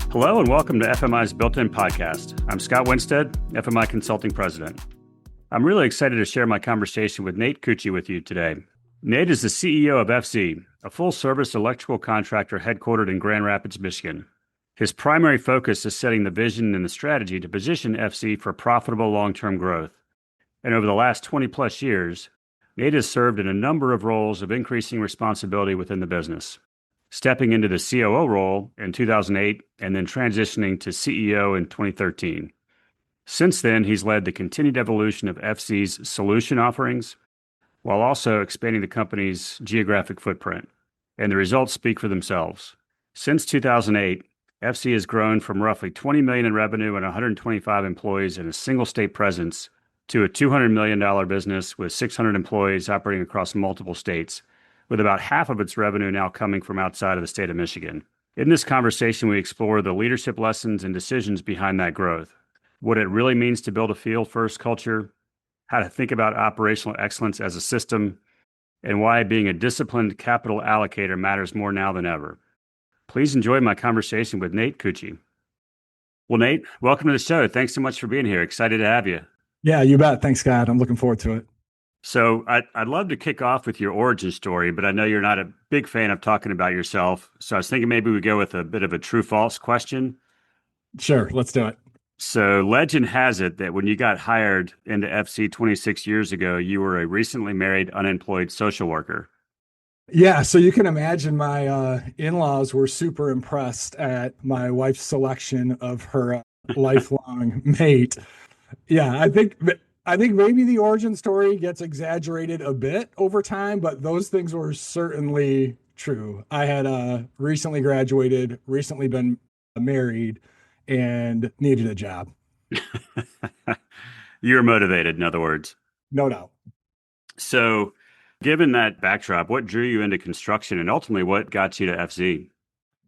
Hello and welcome to FMI's Built-In Podcast. I'm Scott Winstead, FMI Consulting President. I'm really excited to share my conversation with Nate Koetje with you today. Nate is the CEO of FC, a full-service electrical contractor headquartered in Grand Rapids, Michigan. His primary focus is setting the vision and the strategy to position FC for profitable long-term growth. And over the last 20-plus years, Nate has served in a number of roles of increasing responsibility within the business, stepping into the COO role in 2008 and then transitioning to CEO in 2013. Since then, he's led the continued evolution of FC's solution offerings while also expanding the company's geographic footprint. And the results speak for themselves. Since 2008, FC has grown from roughly $20 million in revenue and 125 employees in a single state presence to a $200 million business with 600 employees operating across multiple states, with about half of its revenue now coming from outside of the state of Michigan. In this conversation, we explore the leadership lessons and decisions behind that growth, what it really means to build a field-first culture, how to think about operational excellence as a system, and why being a disciplined capital allocator matters more now than ever. Please enjoy my conversation with Nate Koetje. Well, Nate, welcome to the show. Thanks so much for being here. Excited to have you. Yeah, you bet. Thanks, Scott. I'm looking forward to it. So I'd love to kick off with your origin story, but I know you're not a big fan of talking about yourself. So I was thinking maybe we go with a bit of a true-false question. Sure, let's do it. So legend has it that when you got hired into FC 26 years ago, you were a recently married unemployed social worker. Yeah, so you can imagine my in-laws were super impressed at my wife's selection of her lifelong mate. Yeah, I think maybe the origin story gets exaggerated a bit over time, but those things were certainly true. I had recently graduated, recently been married, and needed a job. You were motivated, in other words. No doubt. So given that backdrop, what drew you into construction and ultimately what got you to FC?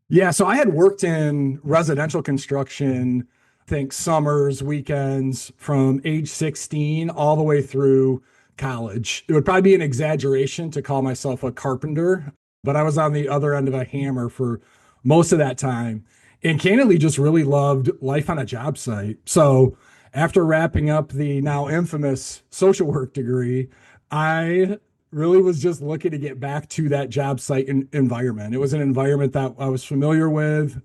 Yeah, so I had worked in residential construction, I think summers, weekends, from age 16 all the way through college. It would probably be an exaggeration to call myself a carpenter, but I was on the other end of a hammer for most of that time. And candidly, just really loved life on a job site. So after wrapping up the now infamous social work degree, I really was just looking to get back to that job site environment. It was an environment that I was familiar with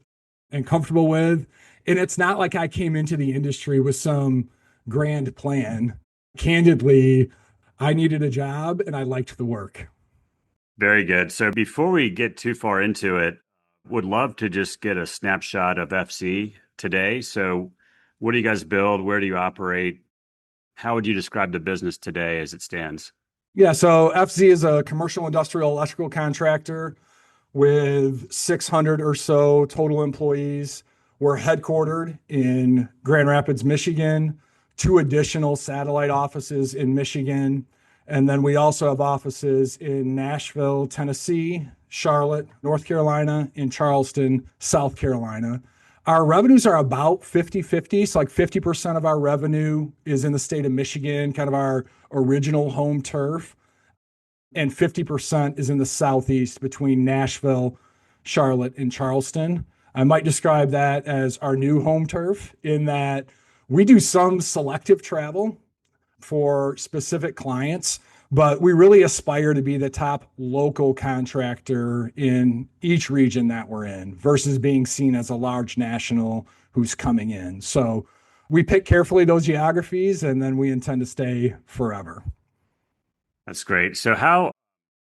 and comfortable with. And it's not like I came into the industry with some grand plan. Candidly, I needed a job and I liked the work. Very good. So before we get too far into it, would love to just get a snapshot of FC today. So what do you guys build? Where do you operate? How would you describe the business today as it stands? Yeah, so FC is a commercial industrial electrical contractor with 600 or so total employees. We're headquartered in Grand Rapids, Michigan, 2 additional satellite offices in Michigan. And then we also have offices in Nashville, Tennessee, Charlotte, North Carolina, and Charleston, South Carolina. Our revenues are about 50-50. So like 50% of our revenue is in the state of Michigan, kind of our original home turf. And 50% is in the Southeast between Nashville, Charlotte, and Charleston. I might describe that as our new home turf in that we do some selective travel for specific clients, but we really aspire to be the top local contractor in each region that we're in versus being seen as a large national who's coming in. So we pick carefully those geographies and then we intend to stay forever. That's great. So how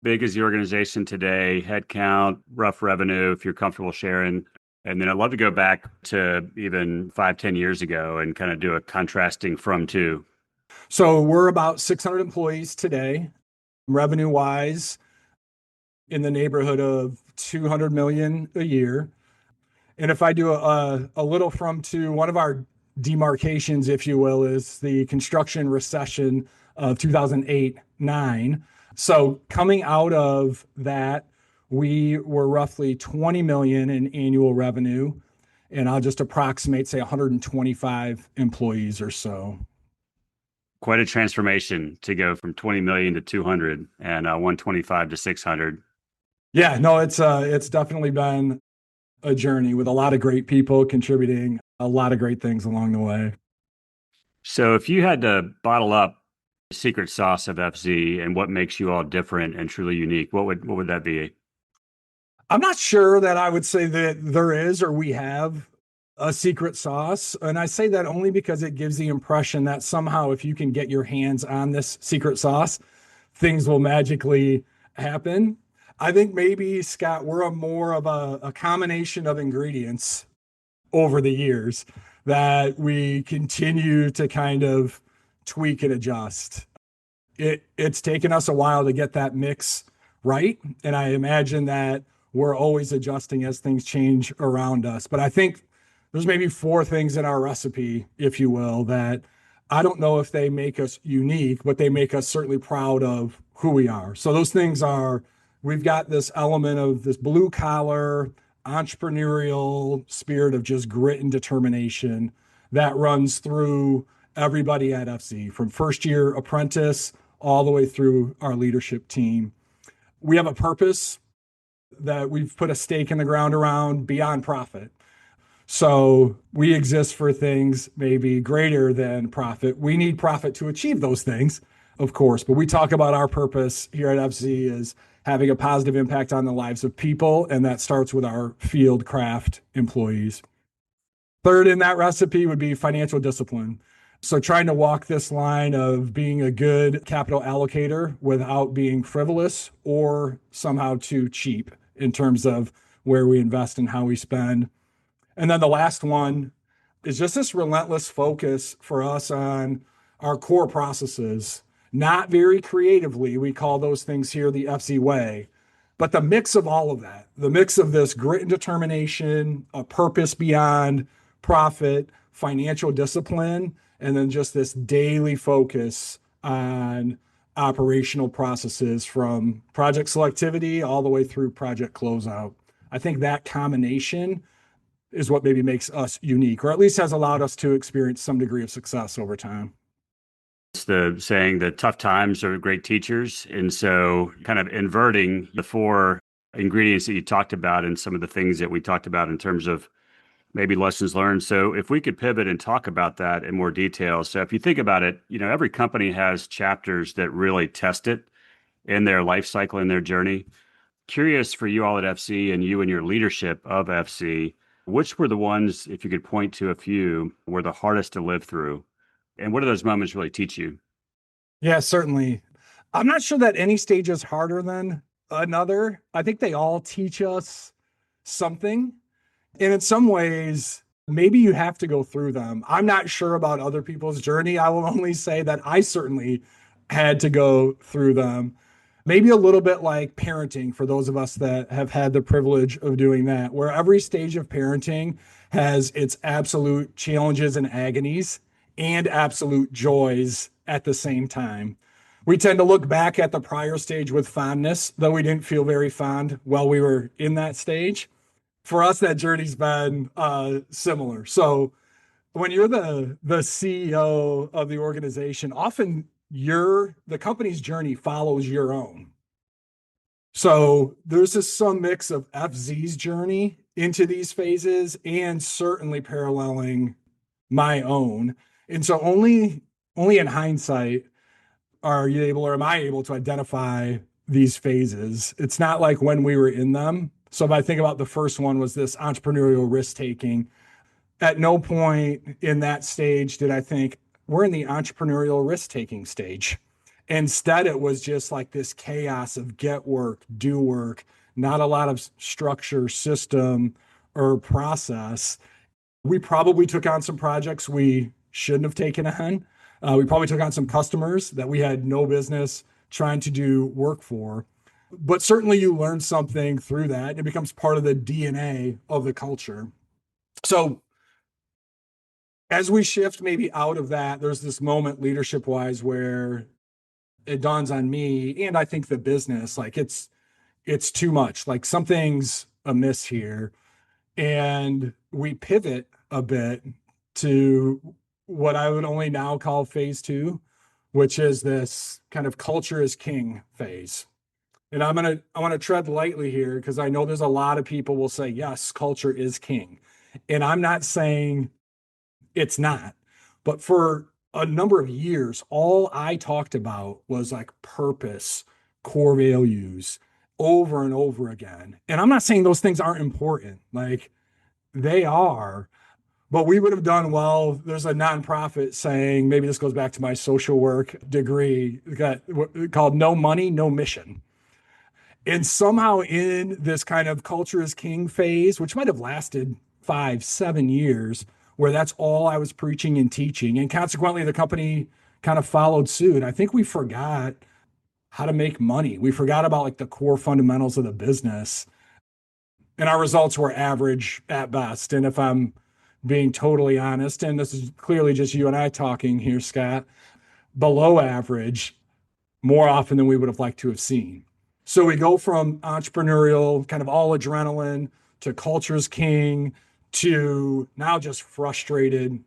big is the organization today? Headcount, rough revenue, if you're comfortable sharing. And then I'd love to go back to even 5-10 years ago and kind of do a contrasting from to. So we're about 600 employees today, revenue-wise, in the neighborhood of 200 million a year. And if I do a little from to, one of our demarcations, if you will, is the construction recession of 2008-9. So coming out of that, we were roughly 20 million in annual revenue, and I'll just approximate, say 125 employees or so. Quite a transformation to go from 20 million to 200 and 125 to 600. Yeah, no, it's definitely been a journey with a lot of great people contributing a lot of great things along the way. So if you had to bottle up the secret sauce of FZ and what makes you all different and truly unique, what would that be? I'm not sure that I would say that there is or we have a secret sauce. And I say that only because it gives the impression that somehow, if you can get your hands on this secret sauce, things will magically happen. I think maybe, Scott, we're a more of a combination of ingredients over the years that we continue to kind of tweak and adjust. It's taken us a while to get that mix right. And I imagine that we're always adjusting as things change around us. But I think there's maybe four things in our recipe, if you will, that I don't know if they make us unique, but they make us certainly proud of who we are. So those things are, we've got this element of this blue collar, entrepreneurial spirit of just grit and determination that runs through everybody at FC, from first year apprentice all the way through our leadership team. We have a purpose that we've put a stake in the ground around beyond profit. So we exist for things maybe greater than profit. We need profit to achieve those things, of course, but we talk about our purpose here at FC as having a positive impact on the lives of people, and that starts with our field craft employees. Third in that recipe would be financial discipline. So trying to walk this line of being a good capital allocator without being frivolous or somehow too cheap in terms of where we invest and how we spend. And then the last one is just this relentless focus for us on our core processes, not very creatively. We call those things here the FC way. But the mix of all of that, the mix of this grit and determination, a purpose beyond profit, financial discipline, and then just this daily focus on operational processes from project selectivity all the way through project closeout. I think that combination is what maybe makes us unique, or at least has allowed us to experience some degree of success over time. It's the saying that tough times are great teachers. And so kind of inverting the four ingredients that you talked about and some of the things that we talked about in terms of maybe lessons learned. So if we could pivot and talk about that in more detail. So if you think about it, every company has chapters that really test it in their life cycle, in their journey. Curious for you all at FC and you and your leadership of FC, which were the ones, if you could point to a few, were the hardest to live through? And what do those moments really teach you? Yeah, certainly. I'm not sure that any stage is harder than another. I think they all teach us something. And in some ways, maybe you have to go through them. I'm not sure about other people's journey. I will only say that I certainly had to go through them. Maybe a little bit like parenting for those of us that have had the privilege of doing that, where every stage of parenting has its absolute challenges and agonies and absolute joys at the same time. We tend to look back at the prior stage with fondness, though we didn't feel very fond while we were in that stage. For us, that journey's been similar. So when you're the CEO of the organization, often the company's journey follows your own. So there's just some mix of FZ's journey into these phases and certainly paralleling my own. And so only in hindsight are you able, or am I able to identify these phases? It's not like when we were in them. So if I think about the first one was this entrepreneurial risk taking, at no point in that stage did I think we're in the entrepreneurial risk taking stage. Instead, it was just like this chaos of get work, do work, not a lot of structure, system, or process. We probably took on some projects we shouldn't have taken on. We probably took on some customers that we had no business trying to do work for. But certainly you learn something through that. It becomes part of the DNA of the culture. So as we shift maybe out of that, there's this moment leadership wise where it dawns on me, and I think the business, like it's too much, like something's amiss here. And we pivot a bit to what I would only now call phase two, which is this kind of culture is king phase. And I want to tread lightly here because I know there's a lot of people will say, yes, culture is king. And I'm not saying it's not. But for a number of years, all I talked about was like purpose, core values over and over again. And I'm not saying those things aren't important. Like they are, but we would have done well. There's a nonprofit saying, maybe this goes back to my social work degree, called No Money, No Mission. And somehow in this kind of culture is king phase, which might have lasted 5, 7 years, where that's all I was preaching and teaching. And consequently, the company kind of followed suit. I think we forgot how to make money. We forgot about like the core fundamentals of the business. And our results were average at best. And if I'm being totally honest, and this is clearly just you and I talking here, Scott, below average more often than we would have liked to have seen. So we go from entrepreneurial, kind of all adrenaline, to culture's king, to now just frustrated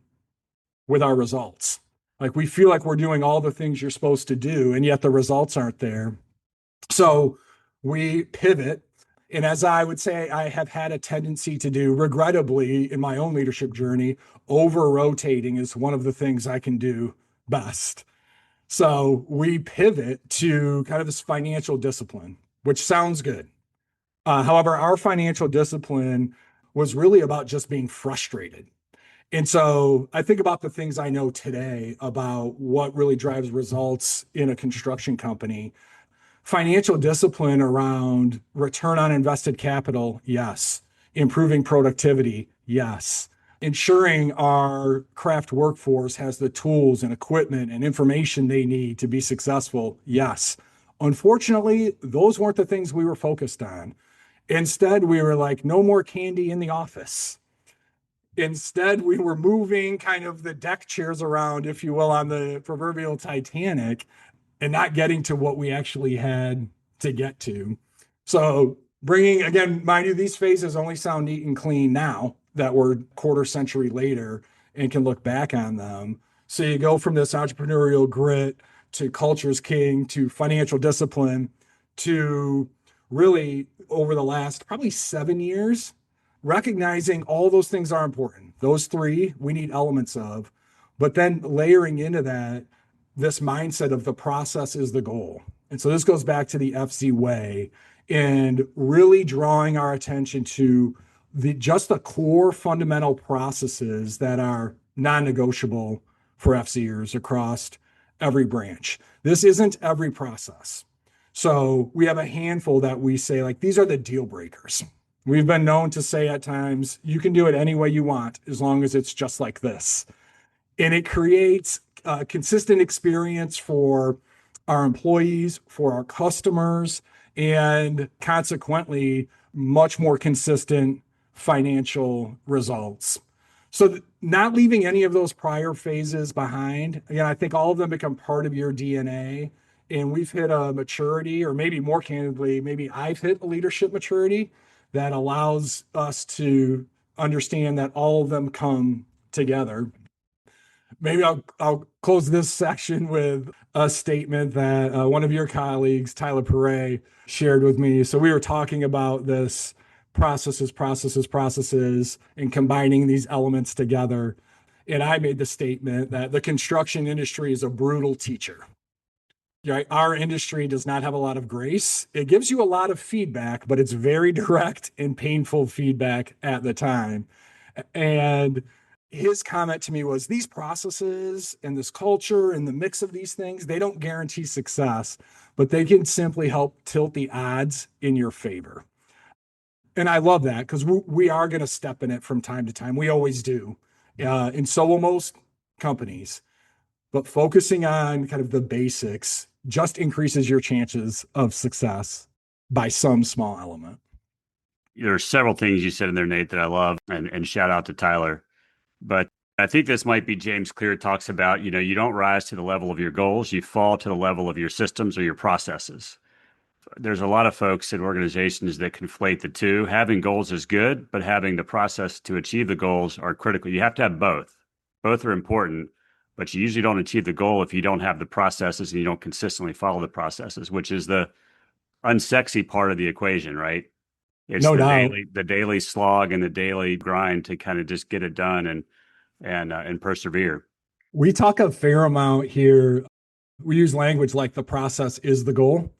with our results. Like we feel like we're doing all the things you're supposed to do, and yet the results aren't there. So we pivot. And as I would say, I have had a tendency to do, regrettably, in my own leadership journey, over rotating is one of the things I can do best. So we pivot to kind of this financial discipline, which sounds good. However, our financial discipline was really about just being frustrated. And so I think about the things I know today about what really drives results in a construction company. Financial discipline around return on invested capital, yes. Improving productivity, yes. Ensuring our craft workforce has the tools and equipment and information they need to be successful, yes. Unfortunately, those weren't the things we were focused on. Instead, we were like, no more candy in the office. Instead, we were moving kind of the deck chairs around, if you will, on the proverbial Titanic and not getting to what we actually had to get to. So bringing, again, mind you, these phases only sound neat and clean now that we're quarter century later and can look back on them. So you go from this entrepreneurial grit to culture's king to financial discipline to really over the last probably 7 years, recognizing all those things are important. Those three we need elements of, but then layering into that this mindset of the process is the goal. And so this goes back to the FC way and really drawing our attention to just the core fundamental processes that are non-negotiable for FCers across every branch. This isn't every process. So we have a handful that we say, like, these are the deal breakers. We've been known to say at times, you can do it any way you want, as long as it's just like this. And it creates a consistent experience for our employees, for our customers, and consequently, much more consistent financial results. So not leaving any of those prior phases behind. Again, I think all of them become part of your DNA. And we've hit a maturity, or maybe more candidly, maybe I've hit a leadership maturity that allows us to understand that all of them come together. Maybe I'll close this section with a statement that one of your colleagues, Tyler Perret, shared with me. So we were talking about this processes, and combining these elements together. And I made the statement that the construction industry is a brutal teacher. Right? Our industry does not have a lot of grace. It gives you a lot of feedback, but it's very direct and painful feedback at the time. And his comment to me was, these processes and this culture and the mix of these things, they don't guarantee success, but they can simply help tilt the odds in your favor. And I love that because we are going to step in it from time to time. We always do. And so will most companies. But focusing on kind of the basics just increases your chances of success by some small element. There are several things you said in there, Nate, that I love, and shout out to Tyler. But I think this might be James Clear talks about, you don't rise to the level of your goals, you fall to the level of your systems or your processes. There's a lot of folks in organizations that conflate the two. Having goals is good, but having the process to achieve the goals are critical. You have to have both. Both are important, but you usually don't achieve the goal if you don't have the processes and you don't consistently follow the processes, which is the unsexy part of the equation, right? It's No doubt. the daily slog and the daily grind to kind of just get it done and persevere. We talk a fair amount here. We use language like the process is the goal.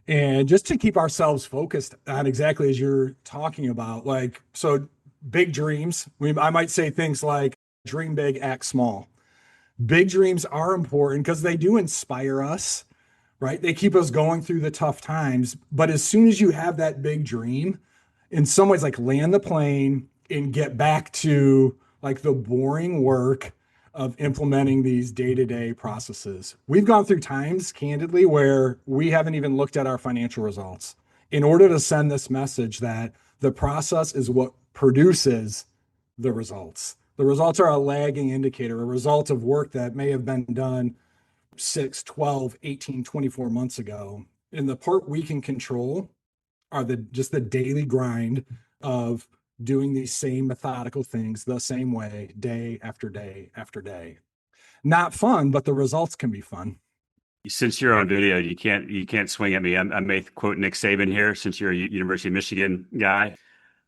And just to keep ourselves focused on exactly as you're talking about, like, so big dreams. I might say things like dream big, act small. Big dreams are important because they do inspire us, right? They keep us going through the tough times. But as soon as you have that big dream, in some ways, like land the plane and get back to like the boring work of implementing these day-to-day processes. We've gone through times, candidly, where we haven't even looked at our financial results in order to send this message that the process is what produces the results. The results are a lagging indicator, a result of work that may have been done 6, 12, 18, 24 months ago. And the part we can control are just the daily grind of doing these same methodical things the same way, day after day after day. Not fun, but the results can be fun. Since you're on video, you can't swing at me. I may quote Nick Saban here, since you're a University of Michigan guy,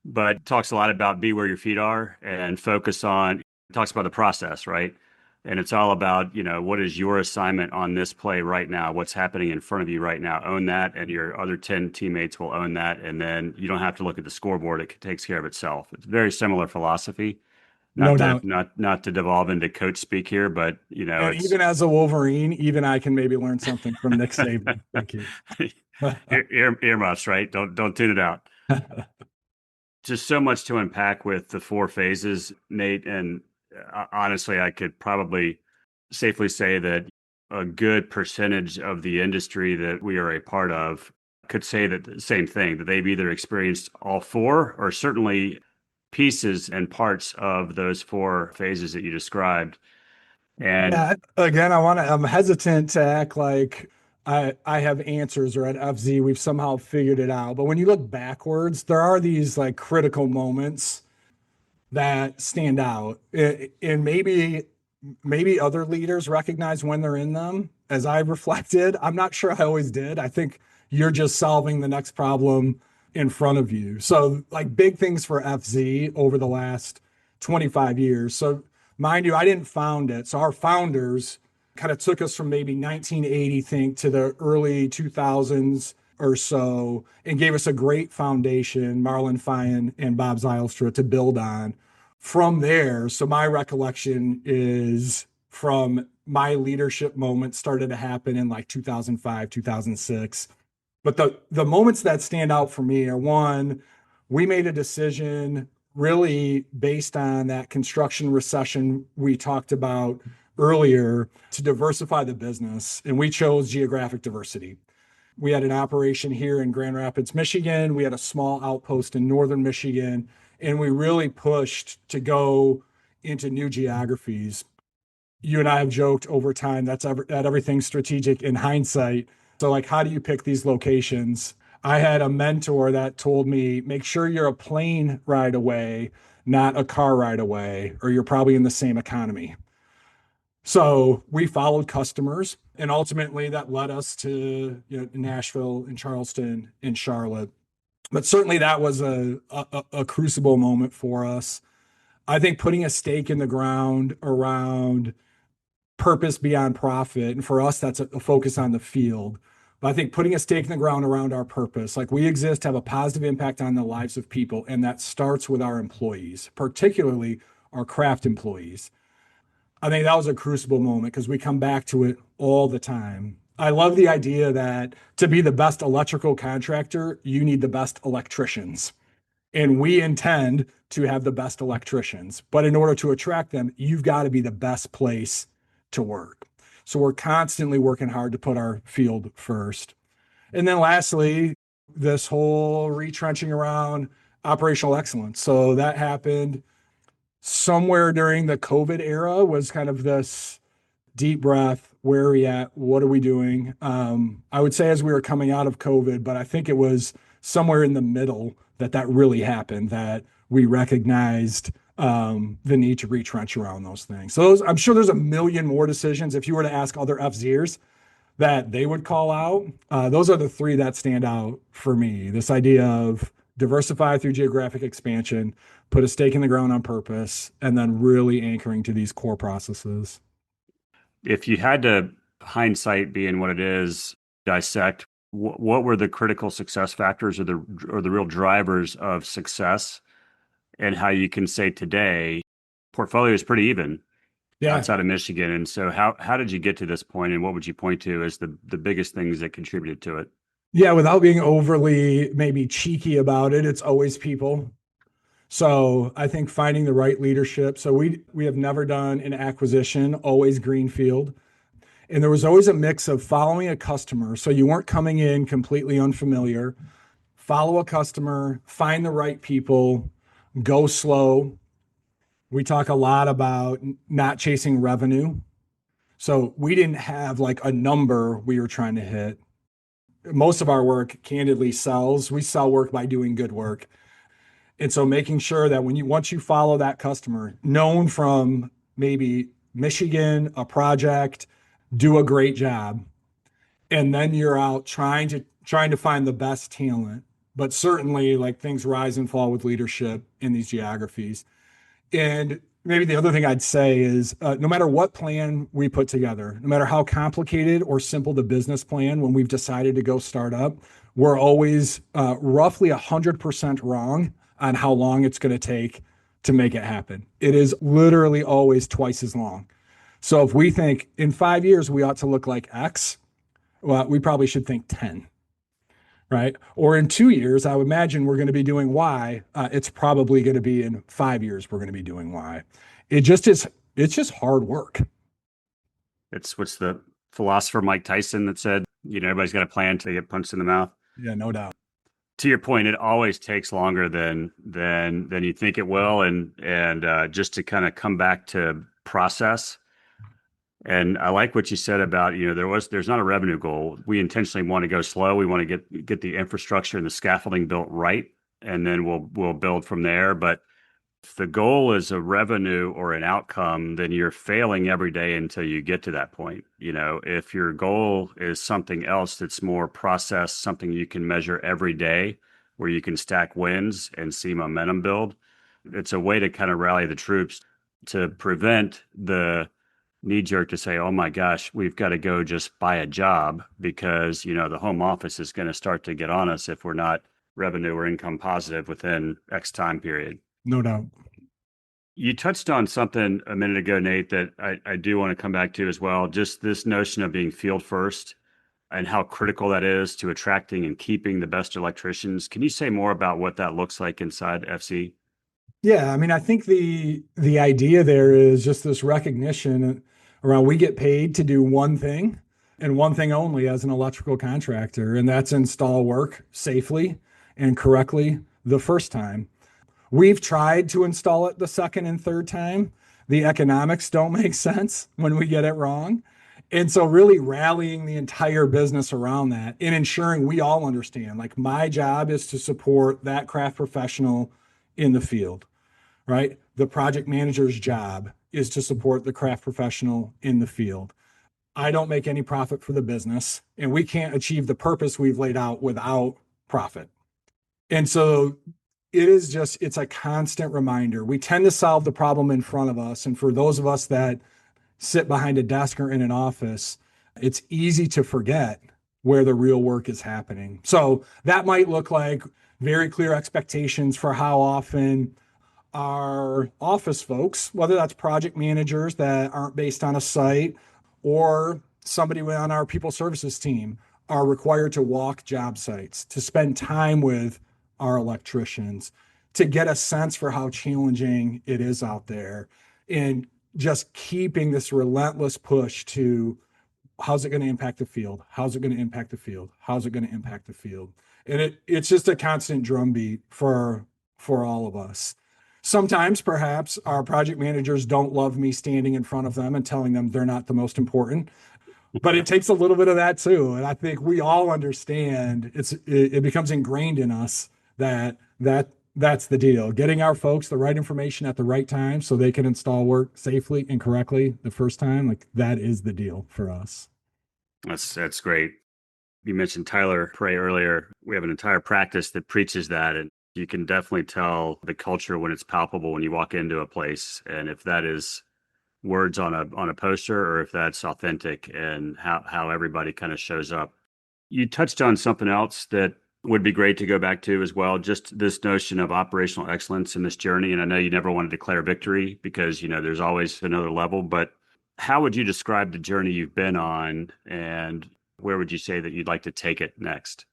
but talks a lot about be where your feet are and focus on. Talks about the process, right? And it's all about, what is your assignment on this play right now? What's happening in front of you right now? Own that, and your other 10 teammates will own that. And then you don't have to look at the scoreboard. It takes care of itself. It's a very similar philosophy. No Not to doubt. not to devolve into coach speak here, but And it's even as a Wolverine, even I can maybe learn something from Nick Saban. Thank you. earmuffs, right? Don't tune it out. Just so much to unpack with the four phases, Nate. And honestly, I could probably safely say that a good percentage of the industry that we are a part of could say that the same thing, that they've either experienced all four or certainly pieces and parts of those four phases that you described. And Yeah, again, I'm hesitant to act like I have answers or at FZ we've somehow figured it out. But when you look backwards, there are these like critical moments that stand out. And maybe other leaders recognize when they're in them. As I've reflected, I'm not sure I always did. I think you're just solving the next problem in front of you. So like big things for FZ over the last 25 years. So mind you, I didn't found it. So our founders kind of took us from maybe 1980, think, to the early 2000s or so, and gave us a great foundation, Marlon Feyen and Bob Zylstra, to build on. From there, so my recollection is from my leadership moment started to happen in like 2005, 2006. But the moments that stand out for me are, one, we made a decision really based on that construction recession we talked about earlier to diversify the business. And we chose geographic diversity. We had an operation here in Grand Rapids, Michigan. We had a small outpost in northern Michigan. And we really pushed to go into new geographies. You and I have joked over time that everything's strategic in hindsight. So like, how do you pick these locations? I had a mentor that told me, make sure you're a plane ride away, not a car ride away, or you're probably in the same economy. So we followed customers, and ultimately that led us to Nashville and Charleston and Charlotte. But certainly that was a crucible moment for us. I think putting a stake in the ground around purpose beyond profit, and for us, that's a focus on the field. But I think putting a stake in the ground around our purpose, like we exist to have a positive impact on the lives of people, and that starts with our employees, particularly our craft employees. I think that was a crucible moment because we come back to it all the time. I love the idea that to be the best electrical contractor, you need the best electricians. And we intend to have the best electricians. But in order to attract them, you've got to be the best place to work. So we're constantly working hard to put our field first. And then lastly, this whole retrenching around operational excellence. So that happened somewhere during the COVID era, was kind of this deep breath. Where are we at? What are we doing? I would say as we were coming out of COVID, but I think it was somewhere in the middle that really happened, that we recognized the need to retrench around those things. So I'm sure there's a million more decisions. If you were to ask other FZers, that they would call out. Those are the three that stand out for me. This idea of diversify through geographic expansion, put a stake in the ground on purpose, and then really anchoring to these core processes. If you had to, hindsight being what it is, dissect what were the critical success factors or the real drivers of success, and how you can say today portfolio is pretty even outside of Michigan. And so how did you get to this point, and what would you point to as the biggest things that contributed to it? Yeah, without being overly maybe cheeky about it, it's always people. So I think finding the right leadership. So we have never done an acquisition, always greenfield. And there was always a mix of following a customer. So you weren't coming in completely unfamiliar. Follow a customer, find the right people, go slow. We talk a lot about not chasing revenue. So we didn't have like a number we were trying to hit. Most of our work candidly sells. We sell work by doing good work. And so making sure that once you follow that customer, known from maybe Michigan, a project, do a great job. And then you're out trying to find the best talent. But certainly like things rise and fall with leadership in these geographies. And maybe the other thing I'd say is no matter what plan we put together, no matter how complicated or simple the business plan, when we've decided to go start up, we're always roughly 100% wrong on how long it's going to take to make it happen. It is literally always twice as long. So if we think in 5 years we ought to look like X, well, we probably should think 10. Right? Or in 2 years, I would imagine we're going to be doing Y. It's probably going to be in 5 years, we're going to be doing Y. It's just hard work. It's what's the philosopher Mike Tyson that said, everybody's got a plan to get punched in the mouth. Yeah, no doubt. To your point, it always takes longer than you think it will. And just to kind of come back to process. And I like what you said about, there's not a revenue goal. We intentionally want to go slow. We want to get the infrastructure and the scaffolding built right, and then we'll build from there. But if the goal is a revenue or an outcome, then you're failing every day until you get to that point. If your goal is something else that's more process, something you can measure every day, where you can stack wins and see momentum build, it's a way to kind of rally the troops to prevent the knee jerk to say, oh my gosh, we've got to go just buy a job because, the home office is going to start to get on us if we're not revenue or income positive within X time period. No doubt. You touched on something a minute ago, Nate, that I do want to come back to as well. Just this notion of being field first and how critical that is to attracting and keeping the best electricians. Can you say more about what that looks like inside FC? Yeah, I mean, I think the idea there is just this recognition around we get paid to do one thing and one thing only as an electrical contractor, and that's install work safely and correctly the first time. We've tried to install it the second and third time. The economics don't make sense when we get it wrong. And so really rallying the entire business around that and ensuring we all understand, like my job is to support that craft professional in the field, right? The project manager's job is to support the craft professional in the field. I don't make any profit for the business, and we can't achieve the purpose we've laid out without profit. And so it's a constant reminder. We tend to solve the problem in front of us. And for those of us that sit behind a desk or in an office, it's easy to forget where the real work is happening. So that might look like very clear expectations for how often our office folks, whether that's project managers that aren't based on a site or somebody on our people services team, are required to walk job sites, to spend time with our electricians, to get a sense for how challenging it is out there, and just keeping this relentless push to how's it going to impact the field? How's it going to impact the field? How's it going to impact the field? And it's just a constant drumbeat for all of us. Sometimes perhaps our project managers don't love me standing in front of them and telling them they're not the most important, but it takes a little bit of that too. And I think we all understand it becomes ingrained in us that's the deal. Getting our folks the right information at the right time so they can install work safely and correctly the first time, like that is the deal for us. That's great. You mentioned Tyler Prey earlier. We have an entire practice that preaches that, and you can definitely tell the culture when it's palpable when you walk into a place, and if that is words on a poster or if that's authentic and how everybody kind of shows up. You touched on something else that would be great to go back to as well, just this notion of operational excellence in this journey. And I know you never want to declare victory because, there's always another level, but how would you describe the journey you've been on and where would you say that you'd like to take it next?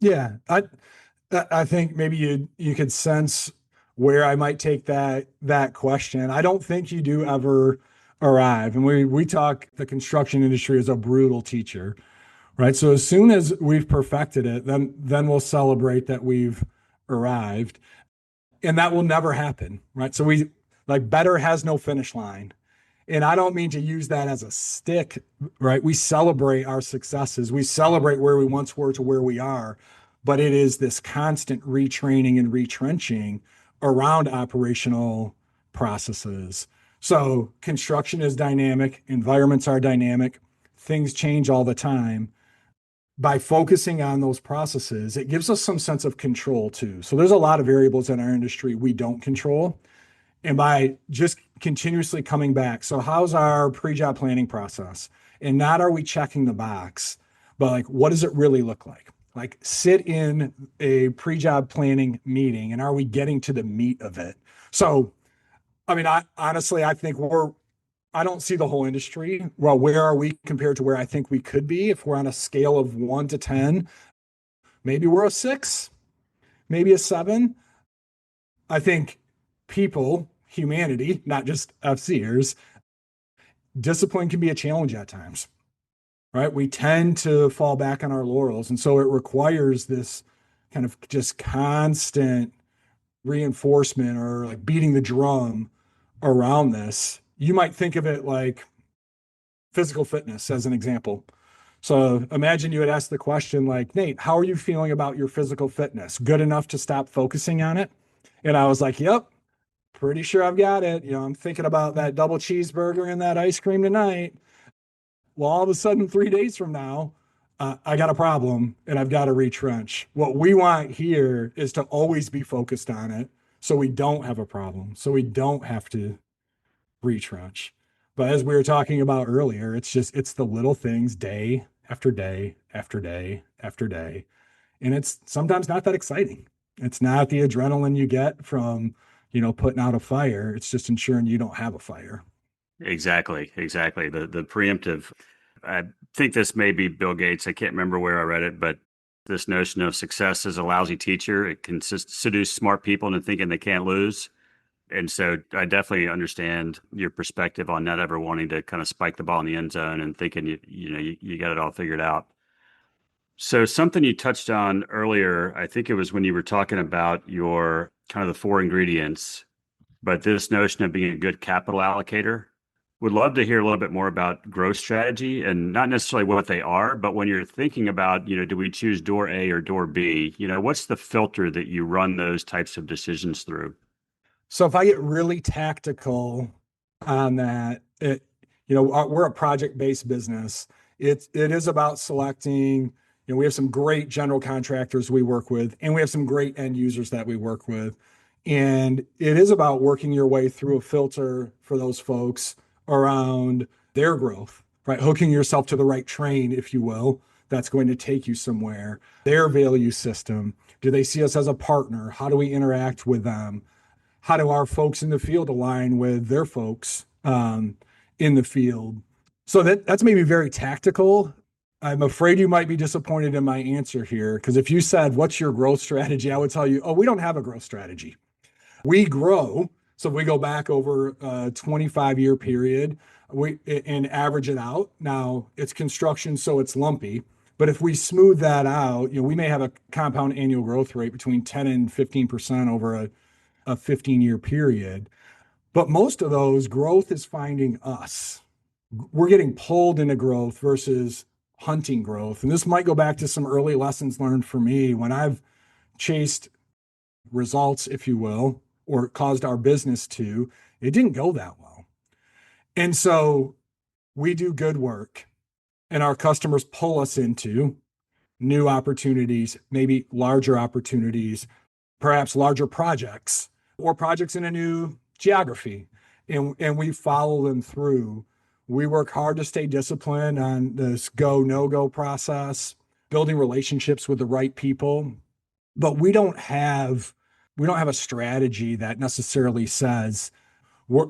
Yeah, I think maybe you could sense where I might take that question. I don't think you do ever arrive. And we talk the construction industry as a brutal teacher, right? So as soon as we've perfected it, then we'll celebrate that we've arrived. And that will never happen, right? So we like better has no finish line. And I don't mean to use that as a stick, right? We celebrate our successes. We celebrate where we once were to where we are, but it is this constant retraining and retrenching around operational processes. So construction is dynamic, environments are dynamic, things change all the time. By focusing on those processes, it gives us some sense of control too. So there's a lot of variables in our industry we don't control. And by just continuously coming back, so how's our pre-job planning process? And not are we checking the box, but like, what does it really look like? Like, sit in a pre-job planning meeting and are we getting to the meat of it? So, I mean, I honestly, I think I don't see the whole industry. Well, where are we compared to where I think we could be if we're on a scale of 1 to 10? Maybe we're a 6, maybe a 7. I think people, humanity, not just FCers, discipline can be a challenge at times, right? We tend to fall back on our laurels. And so it requires this kind of just constant reinforcement or like beating the drum around this. You might think of it like physical fitness as an example. So imagine you had asked the question like, Nate, how are you feeling about your physical fitness? Good enough to stop focusing on it? And I was like, yep, pretty sure I've got it. I'm thinking about that double cheeseburger and that ice cream tonight. Well, all of a sudden, 3 days from now, I got a problem and I've got to retrench. What we want here is to always be focused on it so we don't have a problem, so we don't have to retrench. But as we were talking about earlier, it's the little things day after day after day after day. And it's sometimes not that exciting. It's not the adrenaline you get from, putting out a fire. It's just ensuring you don't have a fire. Exactly, exactly. The preemptive. I think this may be Bill Gates. I can't remember where I read it, but this notion of success as a lousy teacher, it can seduce smart people into thinking they can't lose. And so I definitely understand your perspective on not ever wanting to kind of spike the ball in the end zone and thinking you got it all figured out. So something you touched on earlier, I think it was when you were talking about your kind of the four ingredients, but this notion of being a good capital allocator. Would love to hear a little bit more about growth strategy and not necessarily what they are, but when you're thinking about, do we choose door A or door B? What's the filter that you run those types of decisions through? So if I get really tactical on that, we're a project-based business. It is about selecting, we have some great general contractors we work with, and we have some great end users that we work with. And it is about working your way through a filter for those folks around their growth, right? Hooking yourself to the right train, if you will, that's going to take you somewhere. Their value system. Do they see us as a partner? How do we interact with them? How do our folks in the field align with their folks in the field? So that's maybe very tactical. I'm afraid you might be disappointed in my answer here, because if you said, what's your growth strategy? I would tell you, oh, we don't have a growth strategy. We grow. So if we go back over a 25-year period, and average it out. Now it's construction, so it's lumpy. But if we smooth that out, we may have a compound annual growth rate between 10 and 15% over a 15-year period. But most of those growth is finding us. We're getting pulled into growth versus hunting growth. And this might go back to some early lessons learned for me when I've chased results, if you will, or caused our business to, it didn't go that well. And so we do good work and our customers pull us into new opportunities, maybe larger opportunities, perhaps larger projects or projects in a new geography. And we follow them through. We work hard to stay disciplined on this go, no go process, building relationships with the right people. But we don't have a strategy that necessarily says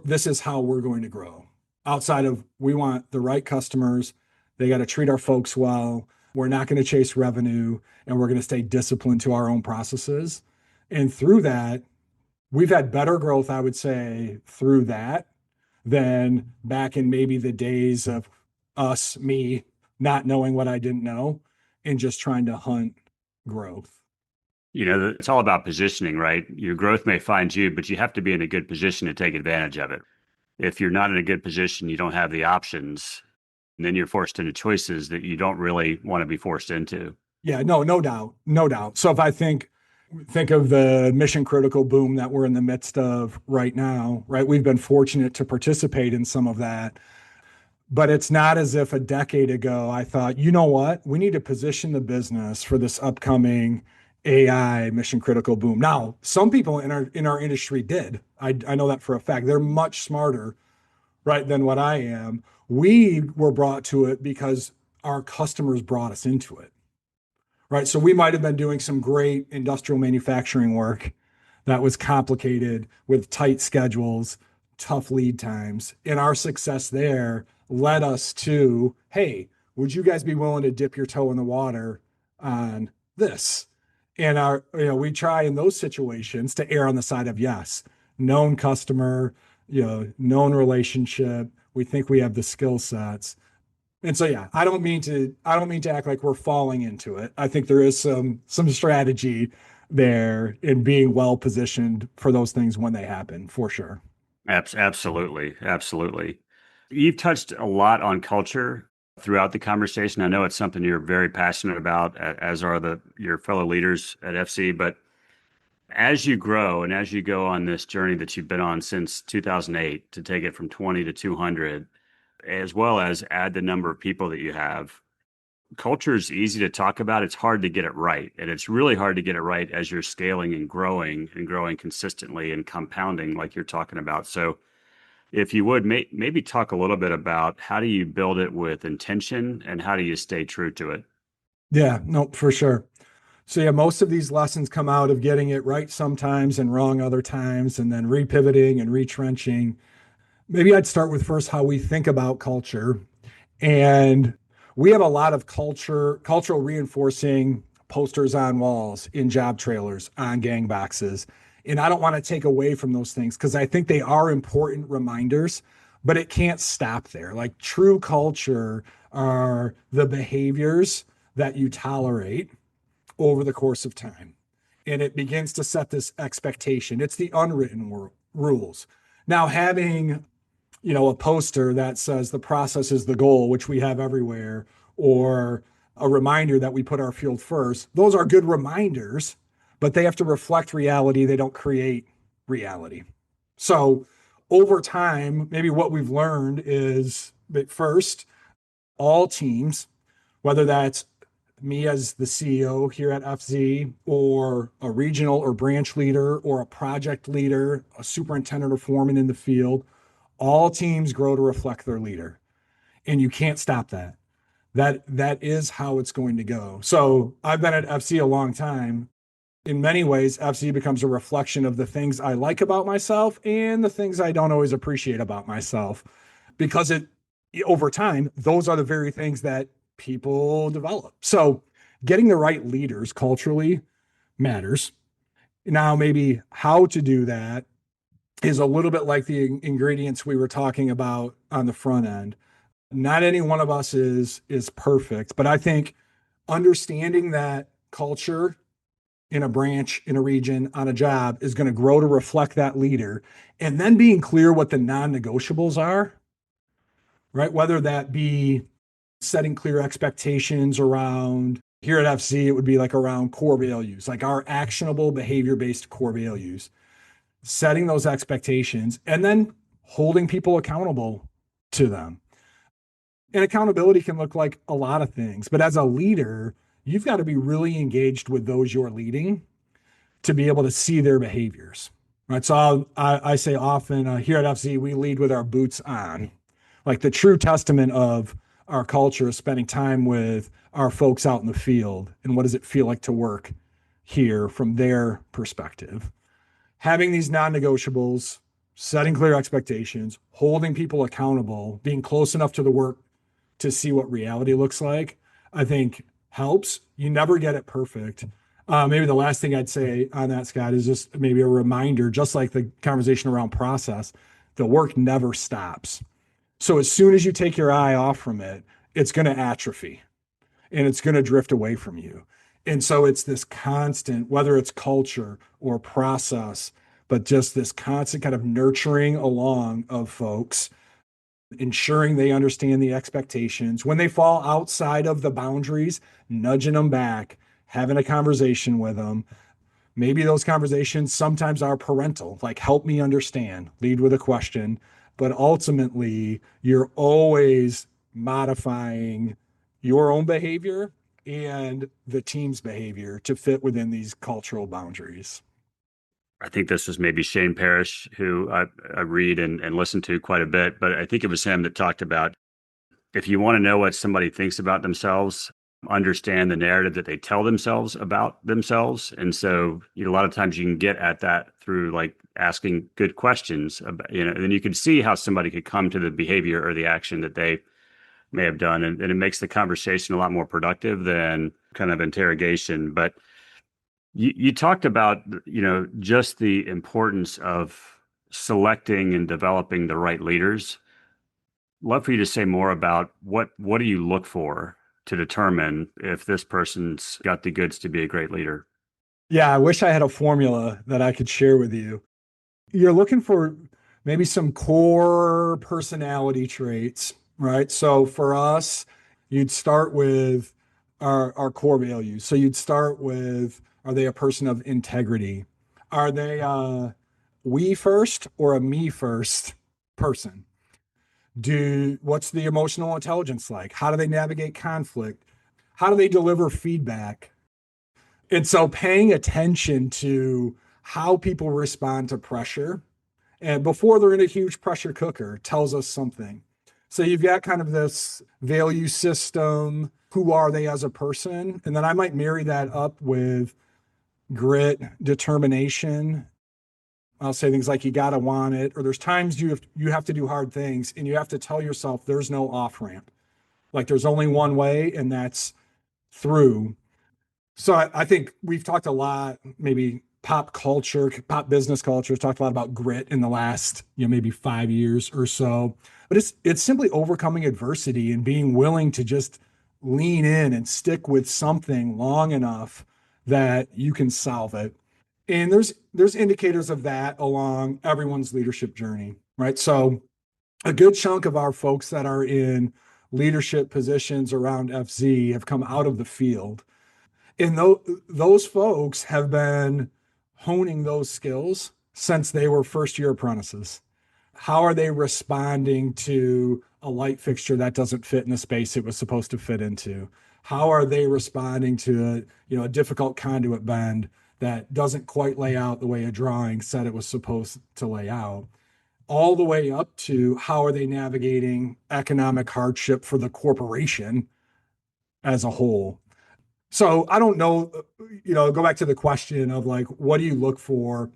this is how we're going to grow. Outside of we want the right customers, they got to treat our folks well. We're not going to chase revenue, and we're going to stay disciplined to our own processes. And through that, we've had better growth, I would say, through that than back in maybe the days of me, not knowing what I didn't know and just trying to hunt growth. It's all about positioning, right? Your growth may find you, but you have to be in a good position to take advantage of it. If you're not in a good position, you don't have the options, and then you're forced into choices that you don't really want to be forced into. Yeah, no doubt, no doubt. So if I think of the mission critical boom that we're in the midst of right now, right? We've been fortunate to participate in some of that, but it's not as if a decade ago I thought, you know what, we need to position the business for this upcoming AI mission critical boom. Now, some people in our industry did. I know that for a fact. They're much smarter, right, than what I am. We were brought to it because our customers brought us into it, right? So we might have been doing some great industrial manufacturing work that was complicated with tight schedules, tough lead times. And our success there led us to, hey, would you guys be willing to dip your toe in the water on this? And we try in those situations to err on the side of yes, known customer, known relationship. We think we have the skill sets. And so, yeah, I don't mean to act like we're falling into it. I think there is some strategy there in being well positioned for those things when they happen, for sure. Absolutely. Absolutely. You've touched a lot on culture throughout the conversation. I know it's something you're very passionate about, as are your fellow leaders at FC. But as you grow and as you go on this journey that you've been on since 2008 to take it from 20 to 200, as well as add the number of people that you have, culture is easy to talk about. It's hard to get it right. And it's really hard to get it right as you're scaling and growing consistently and compounding like you're talking about. So if you would maybe talk a little bit about how do you build it with intention and how do you stay true to it? Yeah, no, for sure. So yeah, most of these lessons come out of getting it right sometimes and wrong other times, and then repivoting and retrenching. Maybe I'd start with first how we think about culture. And we have a lot of cultural reinforcing posters on walls, in job trailers, on gang boxes. And I don't want to take away from those things because I think they are important reminders, but it can't stop there. Like true culture are the behaviors that you tolerate over the course of time. And it begins to set this expectation. It's the unwritten rules. Now, having a poster that says the process is the goal, which we have everywhere, or a reminder that we put our field first, those are good reminders, but they have to reflect reality. They don't create reality. So over time, maybe what we've learned is that first, all teams, whether that's me as the CEO here at FZ, or a regional or branch leader, or a project leader, a superintendent or foreman in the field, all teams grow to reflect their leader. And you can't stop that. That is how it's going to go. So I've been at FC a long time. In many ways, FC becomes a reflection of the things I like about myself and the things I don't always appreciate about myself. Because over time, those are the very things that people develop. So getting the right leaders culturally matters. Now, maybe how to do that is a little bit like the ingredients we were talking about on the front end. Not any one of us is perfect, but I think understanding that culture in a branch, in a region, on a job is going to grow to reflect that leader, and then being clear what the non-negotiables are, right? Whether that be setting clear expectations around, here at FC, it would be like around core values, like our actionable behavior-based core values, setting those expectations and then holding people accountable to them. And accountability can look like a lot of things. But as a leader, you've got to be really engaged with those you're leading to be able to see their behaviors. Right. So I say often here at FZ, we lead with our boots on. Like the true testament of our culture is spending time with our folks out in the field. And what does it feel like to work here from their perspective? Having these non-negotiables, setting clear expectations, holding people accountable, being close enough to the work to see what reality looks like, I think helps. You never get it perfect. Maybe the last thing I'd say on that, Scott, is just maybe a reminder, just like the conversation around process, the work never stops. So as soon as you take your eye off from it, it's going to atrophy and it's going to drift away from you. And so it's this constant, whether it's culture or process, but just this constant kind of nurturing along of folks, ensuring they understand the expectations. When they fall outside of the boundaries, nudging them back, having a conversation with them. Maybe those conversations sometimes are parental, like help me understand, lead with a question. But ultimately, you're always modifying your own behavior and the team's behavior to fit within these cultural boundaries. I think this was maybe Shane Parrish, who I read and listen to quite a bit, but I think it was him that talked about if you want to know what somebody thinks about themselves, understand the narrative that they tell themselves about themselves. And so, a lot of times you can get at that through like asking good questions about, and then you can see how somebody could come to the behavior or the action that they may have done. And it makes the conversation a lot more productive than kind of interrogation. But you talked about, just the importance of selecting and developing the right leaders. Love for you to say more about what do you look for to determine if this person's got the goods to be a great leader? Yeah, I wish I had a formula that I could share with you. You're looking for maybe some core personality traits, right? So for us, you'd start with our core values. So you'd start with, are they a person of integrity? Are they a we first or a me first person? What's the emotional intelligence like? How do they navigate conflict? How do they deliver feedback? And so paying attention to how people respond to pressure and before they're in a huge pressure cooker tells us something. So you've got kind of this value system. Who are they as a person? And then I might marry that up with grit, determination. I'll say things like you gotta want it, or there's times you have to do hard things and you have to tell yourself there's no off ramp. Like there's only one way, and that's through. So I think we've talked a lot, maybe pop culture, pop business culture has talked a lot about grit in the last, maybe 5 years or so. But it's simply overcoming adversity and being willing to just lean in and stick with something long enough that you can solve it. And there's indicators of that along everyone's leadership journey, right? So a good chunk of our folks that are in leadership positions around FZ have come out of the field. And those folks have been honing those skills since they were first year apprentices. How are they responding to a light fixture that doesn't fit in the space it was supposed to fit into? How are they responding to a difficult conduit bend that doesn't quite lay out the way a drawing said it was supposed to lay out? All the way up to how are they navigating economic hardship for the corporation as a whole? So I don't know, go back to the question of like, what do you look for?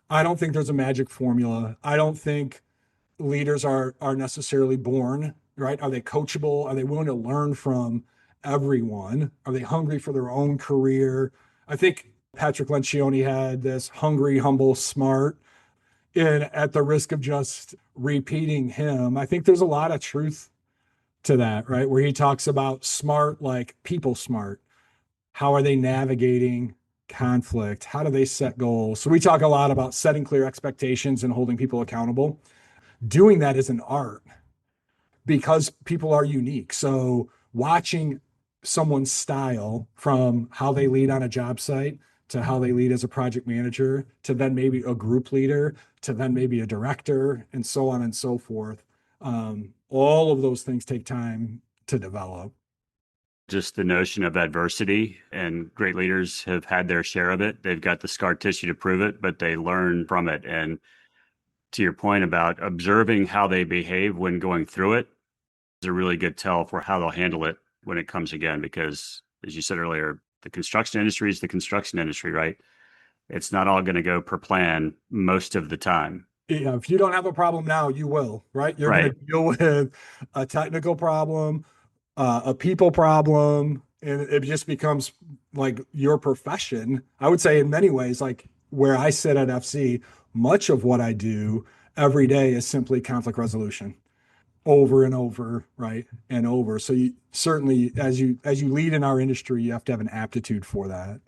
I don't think there's a magic formula. I don't think leaders are necessarily born, right? Are they coachable? Are they willing to learn from everyone? Are they hungry for their own career? I think Patrick Lencioni had this hungry, humble, smart. And at the risk of just repeating him, I think there's a lot of truth to that, right? Where he talks about smart, like people smart. How are they navigating conflict? How do they set goals? So we talk a lot about setting clear expectations and holding people accountable. Doing that is an art because people are unique. So watching someone's style from how they lead on a job site to how they lead as a project manager to then maybe a group leader to then maybe a director and so on and so forth. All of those things take time to develop. Just the notion of adversity, and great leaders have had their share of it. They've got the scar tissue to prove it, but they learn from it. And to your point about observing how they behave when going through it is a really good tell for how they'll handle it when it comes again. Because as you said earlier, the construction industry is the construction industry, right? It's not all going to go per plan most of the time. Yeah, if you don't have a problem now, you will, right? You're going Right. to deal with a technical problem, a people problem, and it just becomes like your profession. I would say in many ways, like where I sit at FC, much of what I do every day is simply conflict resolution over and over, right? And over. So you certainly, as you lead in our industry, you have to have an aptitude for that.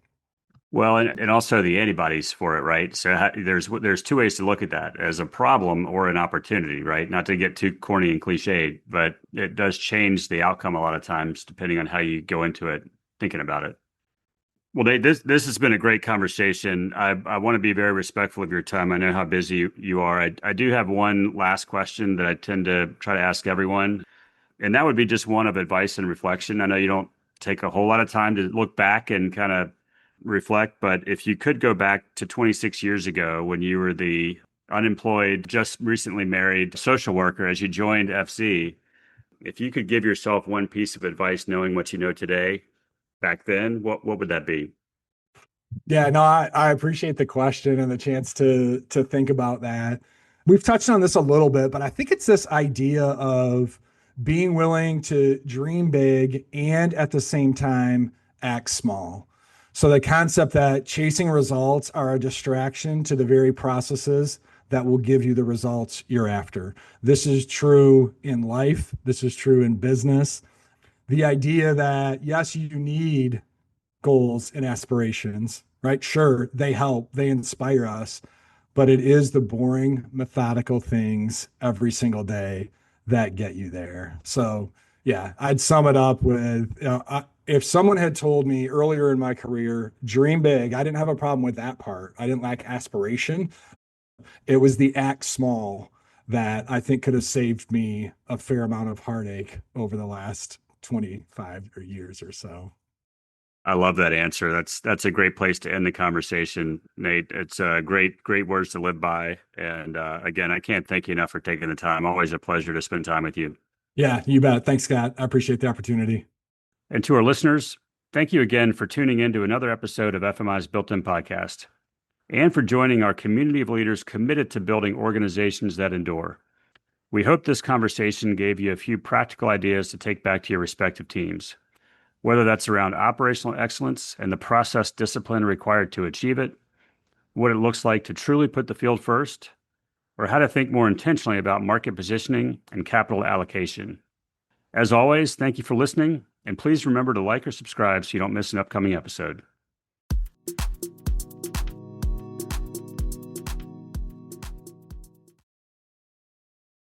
Well, and also the antibodies for it, right? So there's two ways to look at that, as a problem or an opportunity, right? Not to get too corny and cliched, but it does change the outcome a lot of times depending on how you go into it, thinking about it. Well, Nate, this has been a great conversation. I want to be very respectful of your time. I know how busy you are. I do have one last question that I tend to try to ask everyone, and that would be just one of advice and reflection. I know you don't take a whole lot of time to look back and kind of reflect, but if you could go back to 26 years ago when you were the unemployed, just recently married social worker as you joined FC, if you could give yourself one piece of advice knowing what you know today back then, what would that be? Yeah, no, I appreciate the question and the chance to think about that. We've touched on this a little bit, but I think it's this idea of being willing to dream big and at the same time act small. So the concept that chasing results are a distraction to the very processes that will give you the results you're after. This is true in life. This is true in business. The idea that yes, you need goals and aspirations, right? Sure, they help, they inspire us, but it is the boring, methodical things every single day that get you there. So, yeah, I'd sum it up with if someone had told me earlier in my career, dream big, I didn't have a problem with that part. I didn't lack aspiration. It was the act small that I think could have saved me a fair amount of heartache over the last 25 years or so. I love that answer. That's a great place to end the conversation, Nate. It's great words to live by. And again, I can't thank you enough for taking the time. Always a pleasure to spend time with you. Yeah, you bet. Thanks, Scott. I appreciate the opportunity. And to our listeners, thank you again for tuning in to another episode of FMI's Built-In Podcast, and for joining our community of leaders committed to building organizations that endure. We hope this conversation gave you a few practical ideas to take back to your respective teams, whether that's around operational excellence and the process discipline required to achieve it, what it looks like to truly put the field first, or how to think more intentionally about market positioning and capital allocation. As always, thank you for listening, and please remember to like or subscribe so you don't miss an upcoming episode.